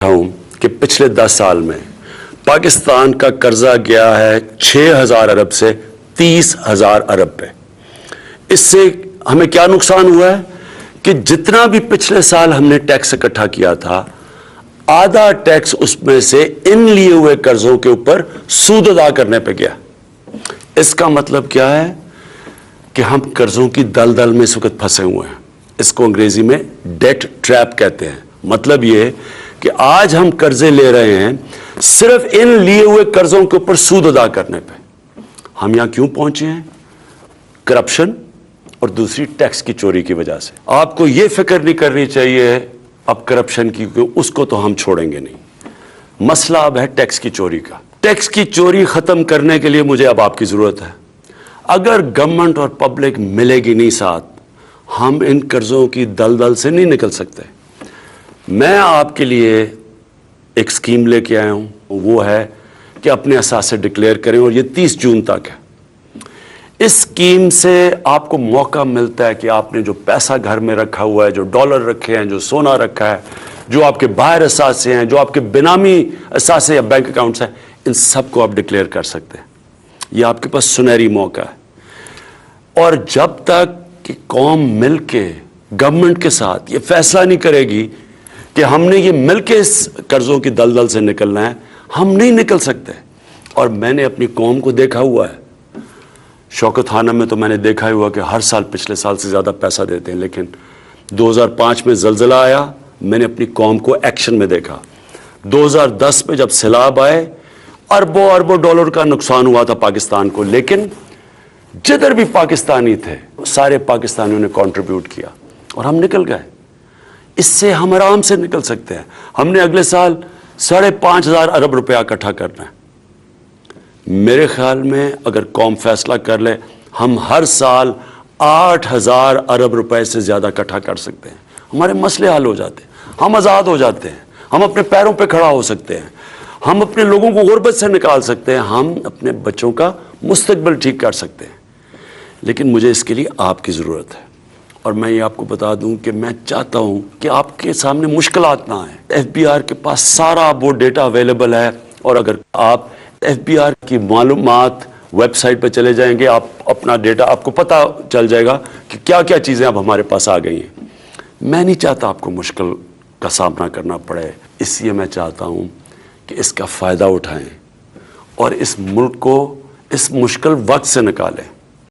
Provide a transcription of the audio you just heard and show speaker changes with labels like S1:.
S1: ہوں کہ پچھلے 10 سال میں پاکستان کا قرضہ گیا ہے 6,000 ارب سے 30,000 ارب پہ۔ اس سے ہمیں کیا نقصان ہوا ہے کہ جتنا بھی پچھلے سال ہم نے ٹیکس اکٹھا کیا تھا، آدھا ٹیکس اس میں سے ان لیے ہوئے قرضوں کے اوپر سود ادا کرنے پہ گیا۔ اس کا مطلب کیا ہے کہ ہم قرضوں کی دلدل میں اس وقت پھنسے ہوئے ہیں۔ اس کو انگریزی میں ڈیٹ ٹریپ کہتے ہیں۔ مطلب یہ کہ آج ہم قرضے لے رہے ہیں صرف ان لیے ہوئے قرضوں کے اوپر سود ادا کرنے پہ۔ ہم یہاں کیوں پہنچے ہیں؟ کرپشن اور دوسری ٹیکس کی چوری کی وجہ سے۔ آپ کو یہ فکر نہیں کرنی چاہیے اب کرپشن کی، اس کو تو ہم چھوڑیں گے نہیں۔ مسئلہ اب ہے ٹیکس کی چوری کا۔ ٹیکس کی چوری ختم کرنے کے لیے مجھے اب آپ کی ضرورت ہے۔ اگر گورنمنٹ اور پبلک ملے گی نہیں ساتھ، ہم ان قرضوں کی دلدل سے نہیں نکل سکتے۔ میں آپ کے لیے ایک سکیم لے کے آیا ہوں، وہ ہے کہ اپنے اثاثے ڈکلیئر کریں، اور یہ 30 جون تک ہے۔ اس سکیم سے آپ کو موقع ملتا ہے کہ آپ نے جو پیسہ گھر میں رکھا ہوا ہے، جو ڈالر رکھے ہیں، جو سونا رکھا ہے، جو آپ کے باہر اثاثے ہیں، جو آپ کے بینامی اثاثے یا بینک اکاؤنٹس ہیں، ان سب کو آپ ڈکلیئر کر سکتے ہیں۔ یہ آپ کے پاس سنہری موقع ہے۔ اور جب تک کہ قوم مل کے گورنمنٹ کے ساتھ یہ فیصلہ نہیں کرے گی کہ ہم نے یہ مل کے اس قرضوں کی دلدل سے نکلنا ہے، ہم نہیں نکل سکتے۔ اور میں نے اپنی قوم کو دیکھا ہوا ہے، شوکت خانہ میں تو میں نے دیکھا ہوا کہ ہر سال پچھلے سال سے زیادہ پیسہ دیتے ہیں، لیکن 2005 میں زلزلہ آیا، میں نے اپنی قوم کو ایکشن میں دیکھا۔ 2010 میں جب سیلاب آئے، اربوں اربوں ڈالر کا نقصان ہوا تھا پاکستان کو، لیکن جدھر بھی پاکستانی تھے سارے پاکستانیوں نے کنٹریبیوٹ کیا اور ہم نکل گئے۔ اس سے ہم آرام سے نکل سکتے ہیں۔ ہم نے اگلے سال 5,500 ارب روپیہ اکٹھا کرنا ہے۔ میرے خیال میں اگر قوم فیصلہ کر لے، ہم ہر سال 8,000 ارب روپے سے زیادہ اکٹھا کر سکتے ہیں۔ ہمارے مسئلے حل ہو جاتے ہیں، ہم آزاد ہو جاتے ہیں، ہم اپنے پیروں پہ کھڑا ہو سکتے ہیں، ہم اپنے لوگوں کو غربت سے نکال سکتے ہیں، ہم اپنے بچوں کا مستقبل ٹھیک کر سکتے ہیں۔ لیکن مجھے اس کے لیے آپ کی ضرورت ہے، اور میں یہ آپ کو بتا دوں کہ میں چاہتا ہوں کہ آپ کے سامنے مشکلات نہ آئیں۔ ایف بی آر کے پاس سارا وہ ڈیٹا اویلیبل ہے، اور اگر آپ ایف بی آر کی معلومات ویب سائٹ پہ چلے جائیں گے، آپ اپنا ڈیٹا، آپ کو پتہ چل جائے گا کہ کیا کیا چیزیں اب ہمارے پاس آ گئی ہیں۔ میں نہیں چاہتا آپ کو مشکل کا سامنا کرنا پڑے، اس لیے میں چاہتا ہوں کہ اس کا فائدہ اٹھائیں اور اس ملک کو اس مشکل وقت سے نکالیں۔